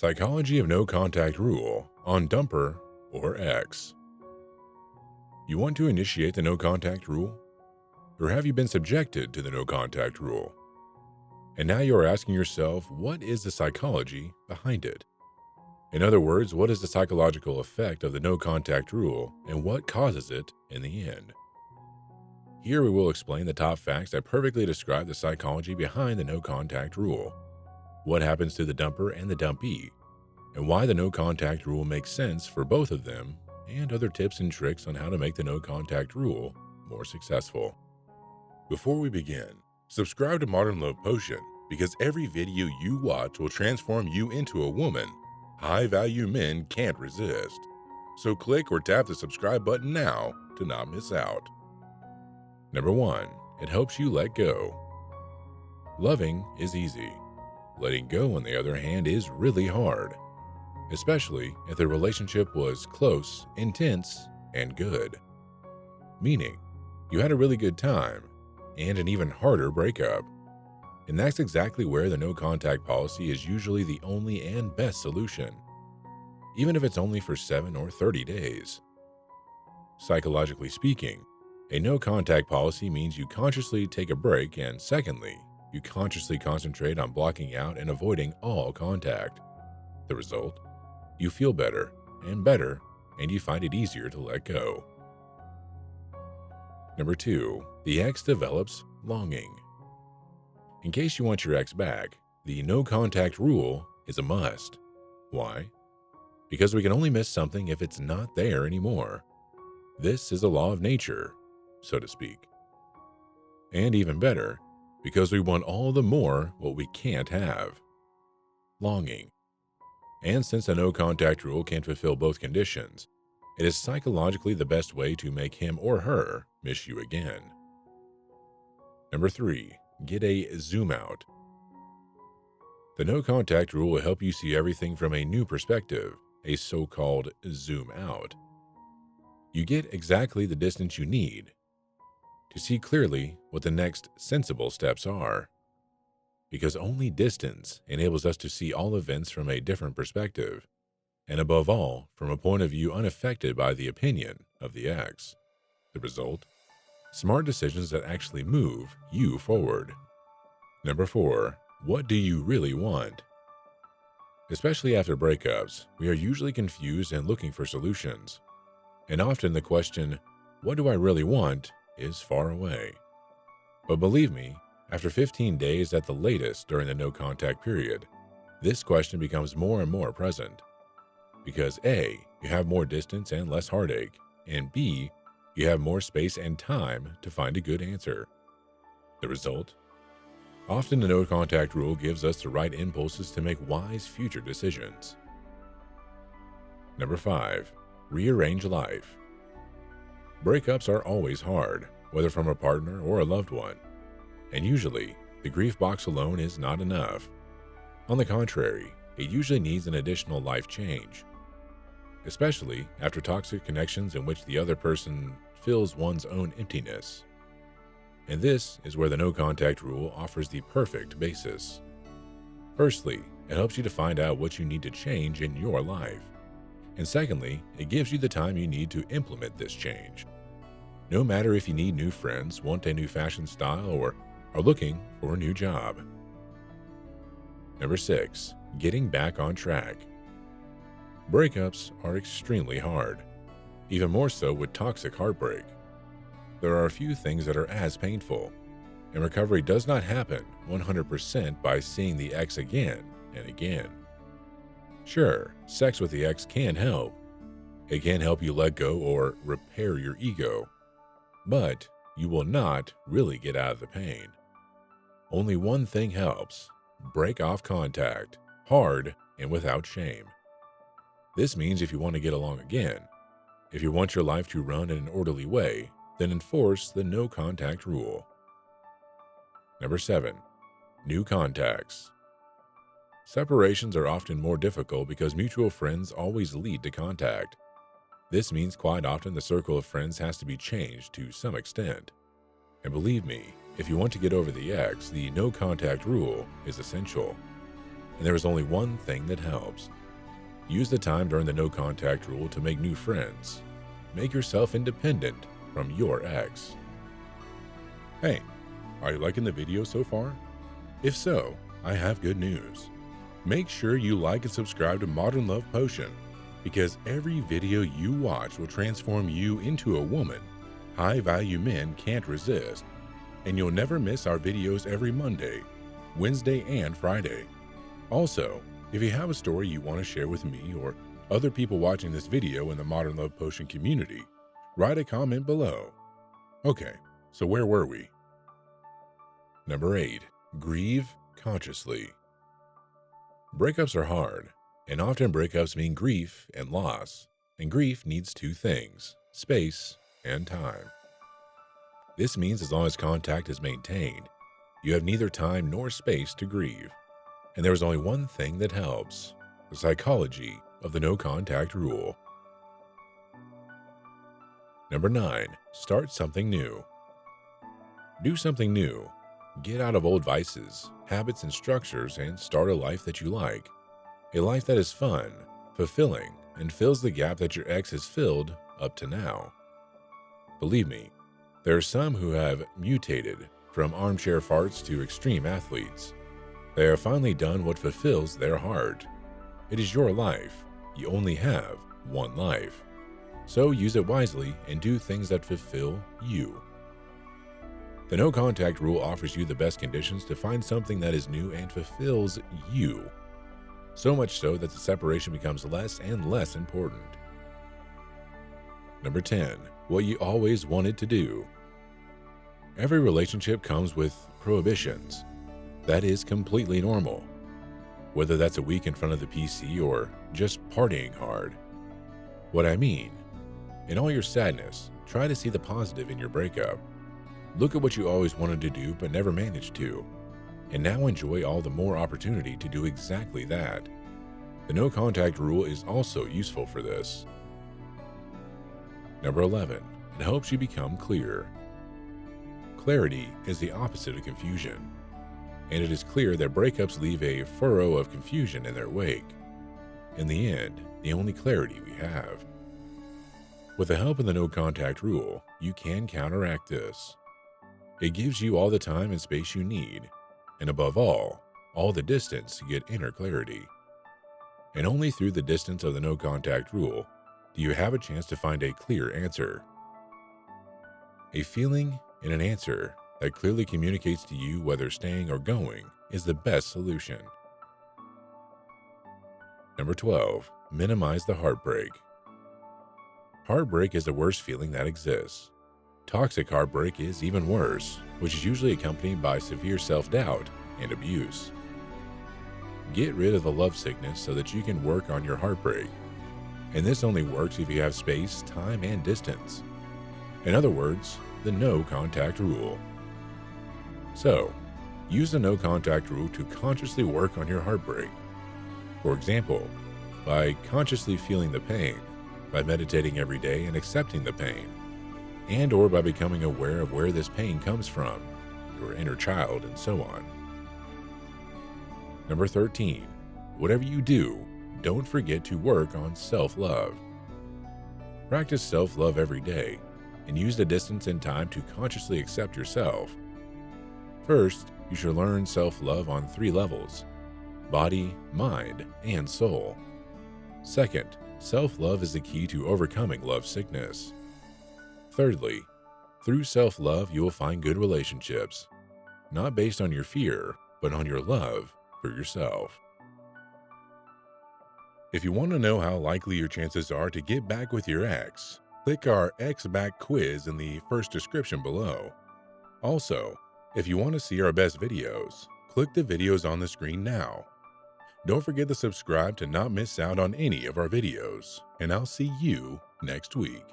Psychology of No Contact Rule on Dumper or X. You want to initiate the no contact rule? Or have you been subjected to the no contact rule? And now you are asking yourself, what is the psychology behind it? In other words, what is the psychological effect of the no contact rule and what causes it in the end? Here we will explain the top facts that perfectly describe the psychology behind the no contact rule, what happens to the dumper and the dumpee, and why the no contact rule makes sense for both of them, and other tips and tricks on how to make the no contact rule more successful. Before we begin, subscribe to Modern Love Potion because every video you watch will transform you into a woman high-value men can't resist. So click or tap the subscribe button now to not miss out. Number 1. It helps you let go. Loving is easy. Letting go, on the other hand, is really hard, especially if the relationship was close, intense, and good. Meaning, you had a really good time and an even harder breakup. And that's exactly where the no contact policy is usually the only and best solution, even if it's only for 7 or 30 days. Psychologically speaking, a no contact policy means you consciously take a break, and secondly, you consciously concentrate on blocking out and avoiding all contact. The result? You feel better, and you find it easier to let go. Number 2. The ex develops longing. In case you want your ex back, the no contact rule is a must. Why? Because we can only miss something if it's not there anymore. This is a law of nature, so to speak. And even better, because we want all the more what we can't have. Longing. And since the no contact rule can fulfill both conditions, it is psychologically the best way to make him or her miss you again. Number 3. Get a zoom out. The no contact rule will help you see everything from a new perspective, a so-called zoom out. You get exactly the distance you need to see clearly what the next sensible steps are, because only distance enables us to see all events from a different perspective, and above all, from a point of view unaffected by the opinion of the ex. The result? Smart decisions that actually move you forward. Number 4. What do you really want? Especially after breakups, we are usually confused and looking for solutions. And often the question, what do I really want, is far away. But believe me, after 15 days at the latest during the no contact period, this question becomes more and more present. Because A, you have more distance and less heartache, and B, you have more space and time to find a good answer. The result? Often the no contact rule gives us the right impulses to make wise future decisions. Number 5. Rearrange life. Breakups are always hard, whether from a partner or a loved one. And usually, the grief box alone is not enough. On the contrary, it usually needs an additional life change, especially after toxic connections in which the other person fills one's own emptiness. And this is where the no contact rule offers the perfect basis. Firstly, it helps you to find out what you need to change in your life. And secondly, it gives you the time you need to implement this change. No matter if you need new friends, want a new fashion style, or are looking for a new job. Number 6. Getting back on track. Breakups are extremely hard, even more so with toxic heartbreak. There are a few things that are as painful, and recovery does not happen 100% by seeing the ex again and again. Sure, sex with the ex can help. It can help you let go or repair your ego, but you will not really get out of the pain. Only one thing helps: break off contact, hard and without shame. This means if you want to get along again, if you want your life to run in an orderly way, then enforce the no contact rule. Number 7. New contacts. Separations are often more difficult because mutual friends always lead to contact. This means quite often the circle of friends has to be changed to some extent. And believe me, if you want to get over the ex, the no contact rule is essential. and there is only one thing that helps. Use the time during the no contact rule to make new friends. Make yourself independent from your ex. Hey, are you liking the video so far? If so, I have good news. Make sure you like and subscribe to Modern Love Potion, because every video you watch will transform you into a woman high-value men can't resist, and you'll never miss our videos every Monday, Wednesday, and Friday. Also, if you have a story you want to share with me or other people watching this video in the Modern Love Potion community, write a comment below. Okay, so where were we? Number 8. Grieve consciously. Breakups are hard, and often breakups mean grief and loss, and grief needs two things: space and time. This means as long as contact is maintained, you have neither time nor space to grieve. And there is only one thing that helps: the psychology of the no contact rule. Number 9. Start something new. Do something new. Get out of old vices, habits, and structures and start a life that you like. A life that is fun, fulfilling, and fills the gap that your ex has filled up to now. Believe me, there are some who have mutated from armchair farts to extreme athletes. They have finally done what fulfills their heart. It is your life. You only have one life. So use it wisely and do things that fulfill you. The no contact rule offers you the best conditions to find something that is new and fulfills you. So much so that the separation becomes less and less important. Number 10. What you always wanted to do. Every relationship comes with prohibitions. That is completely normal. Whether that's a week in front of the PC or just partying hard. What I mean, in all your sadness, try to see the positive in your breakup. Look at what you always wanted to do but never managed to, and now enjoy all the more opportunity to do exactly that. The no contact rule is also useful for this. Number 11. It helps you become clear. Clarity is the opposite of confusion, and it is clear that breakups leave a furrow of confusion in their wake. In the end, the only clarity we have. With the help of the no contact rule, you can counteract this. It gives you all the time and space you need, and above all the distance to get inner clarity. And only through the distance of the no contact rule do you have a chance to find a clear answer. A feeling and an answer that clearly communicates to you whether staying or going is the best solution. Number 12. Minimize the heartbreak. Heartbreak is the worst feeling that exists. Toxic heartbreak is even worse, which is usually accompanied by severe self-doubt and abuse. Get rid of the love sickness so that you can work on your heartbreak. And this only works if you have space, time, and distance. In other words, the no contact rule. So, use the no contact rule to consciously work on your heartbreak. For example, by consciously feeling the pain, by meditating every day and accepting the pain, and or by becoming aware of where this pain comes from, your inner child, and so on. Number 13. Whatever you do, don't forget to work on self-love. Practice self-love every day, and use the distance and time to consciously accept yourself. First, you should learn self-love on 3 levels: body, mind, and soul. Second, self-love is the key to overcoming love sickness. Thirdly, through self-love you will find good relationships, not based on your fear, but on your love for yourself. If you want to know how likely your chances are to get back with your ex, click our Ex Back quiz in the first description below. Also, if you want to see our best videos, click the videos on the screen now. Don't forget to subscribe to not miss out on any of our videos, and I'll see you next week.